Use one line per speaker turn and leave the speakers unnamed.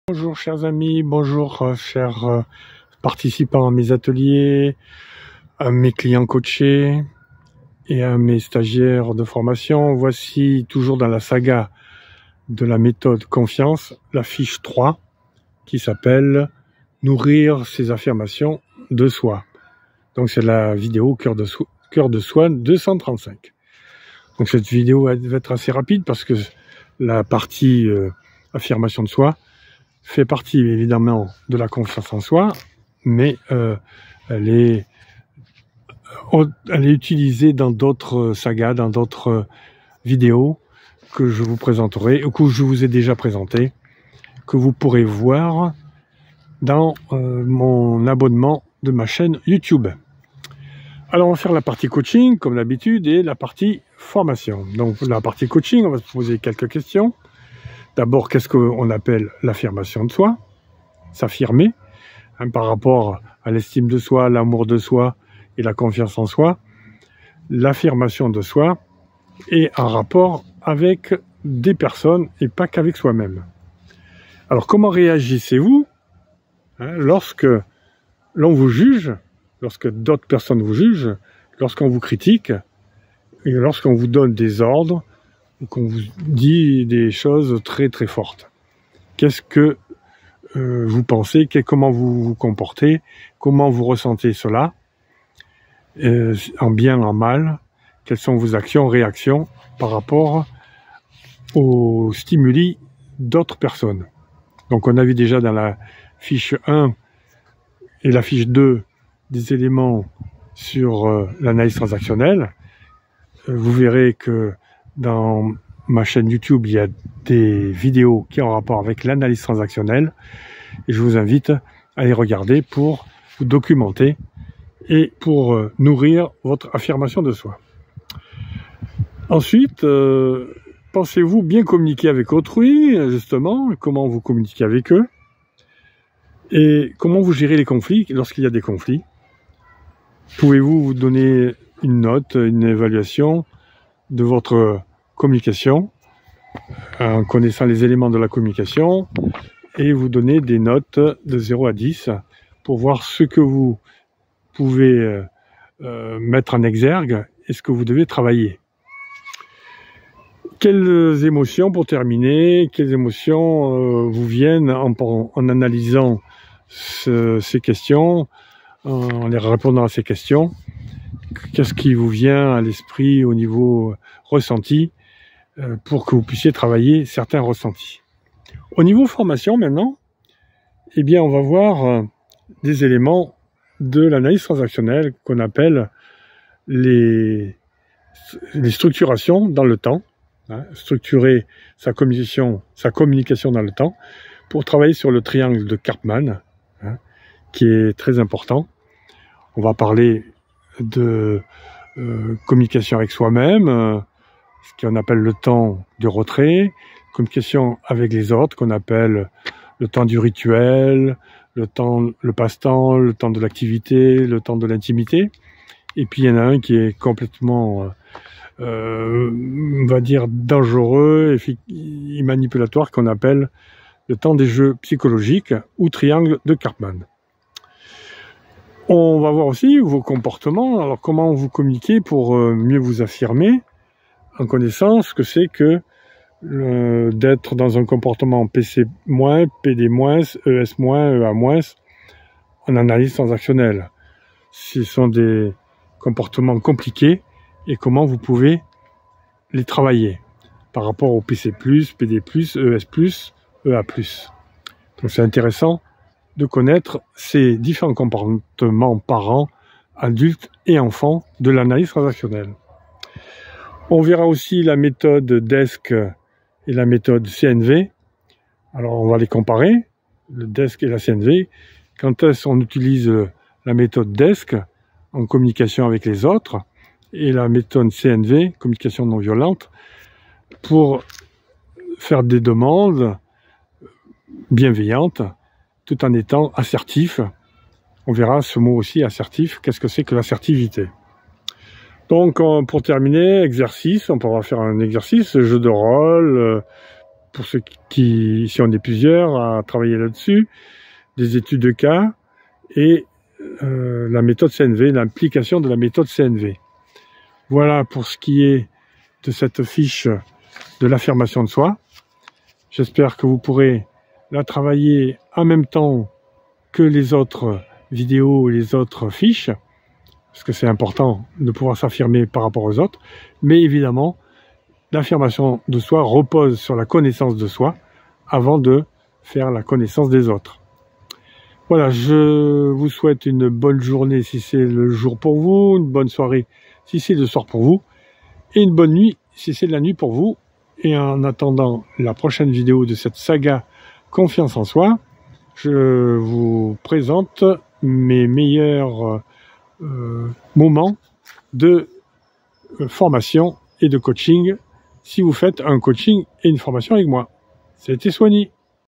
Bonjour chers amis, bonjour chers participants à mes ateliers, à mes clients coachés et à mes stagiaires de formation. Voici toujours dans la saga de la méthode confiance, la fiche 3 qui s'appelle « Nourrir ses affirmations de soi ». Donc c'est la vidéo cœur de soi 235. Donc cette vidéo va être assez rapide parce que la partie affirmation de soi fait partie évidemment de la confiance en soi, mais elle est utilisée dans d'autres sagas, dans d'autres vidéos que je vous présenterai, ou que je vous ai déjà présenté, que vous pourrez voir dans mon abonnement de ma chaîne YouTube. Alors on va faire la partie coaching comme d'habitude et la partie formation. Donc la partie coaching, on va se poser quelques questions. D'abord, qu'est-ce qu'on appelle l'affirmation de soi? S'affirmer par rapport à l'estime de soi, l'amour de soi et la confiance en soi. L'affirmation de soi est en rapport avec des personnes et pas qu'avec soi-même. Alors comment réagissez-vous lorsque l'on vous juge, lorsque d'autres personnes vous jugent, lorsqu'on vous critique et lorsqu'on vous donne des ordres, qu'on vous dit des choses très très fortes? Qu'est-ce que vous pensez, comment vous vous comportez, comment vous ressentez cela, en bien, en mal? Quelles sont vos actions, réactions par rapport aux stimuli d'autres personnes? Donc on a vu déjà dans la fiche 1 et la fiche 2 des éléments sur l'analyse transactionnelle. Vous verrez que dans ma chaîne YouTube, il y a des vidéos qui ont rapport avec l'analyse transactionnelle et je vous invite à les regarder pour vous documenter et pour nourrir votre affirmation de soi. Ensuite, pensez-vous bien communiquer avec autrui, justement, comment vous communiquez avec eux et comment vous gérez les conflits lorsqu'il y a des conflits? Pouvez-vous vous donner une note, une évaluation de votre communication en connaissant les éléments de la communication et vous donner des notes de 0 à 10 pour voir ce que vous pouvez mettre en exergue et ce que vous devez travailler. Quelles émotions, pour terminer, quelles émotions vous viennent en analysant ces questions, en les répondant à ces questions? Qu'est-ce qui vous vient à l'esprit au niveau ressenti pour que vous puissiez travailler certains ressentis? Au niveau formation maintenant, eh bien on va voir des éléments de l'analyse transactionnelle qu'on appelle les structurations dans le temps, structurer sa communication dans le temps pour travailler sur le triangle de Karpman, qui est très important. On va parler de communication avec soi-même, ce qu'on appelle le temps du retrait, communication avec les autres, qu'on appelle le temps du rituel, le passe-temps, le temps de l'activité, le temps de l'intimité. Et puis il y en a un qui est complètement, on va dire, dangereux et manipulatoire, qu'on appelle le temps des jeux psychologiques ou triangle de Karpman. On va voir aussi vos comportements, alors comment vous communiquez pour mieux vous affirmer en connaissant ce que c'est que d'être dans un comportement PC-, PD-, ES-, EA-, en analyse transactionnelle. Ce sont des comportements compliqués et comment vous pouvez les travailler par rapport au PC+, PD+, ES+, EA+. Donc c'est intéressant de connaître ces différents comportements parents, adultes et enfants de l'analyse transactionnelle. On verra aussi la méthode DESC et la méthode CNV. Alors on va les comparer, le DESC et la CNV. Quand on utilise la méthode DESC en communication avec les autres et la méthode CNV, communication non violente, pour faire des demandes bienveillantes, tout en étant assertif. On verra ce mot aussi, assertif. Qu'est-ce que c'est que l'assertivité? Donc, pour terminer, exercice. On pourra faire un exercice, jeu de rôle, pour ceux qui, si on est plusieurs à travailler là-dessus, des études de cas et la méthode CNV, l'implication de la méthode CNV. Voilà pour ce qui est de cette fiche de l'affirmation de soi. J'espère que vous pourrez la travailler en même temps que les autres vidéos et les autres fiches, parce que c'est important de pouvoir s'affirmer par rapport aux autres, mais évidemment, l'affirmation de soi repose sur la connaissance de soi avant de faire la connaissance des autres. Voilà, je vous souhaite une bonne journée si c'est le jour pour vous, une bonne soirée si c'est le soir pour vous, et une bonne nuit si c'est la nuit pour vous. Et en attendant la prochaine vidéo de cette saga Confiance en soi, je vous présente mes meilleurs moments de formation et de coaching si vous faites un coaching et une formation avec moi. C'était Soigny.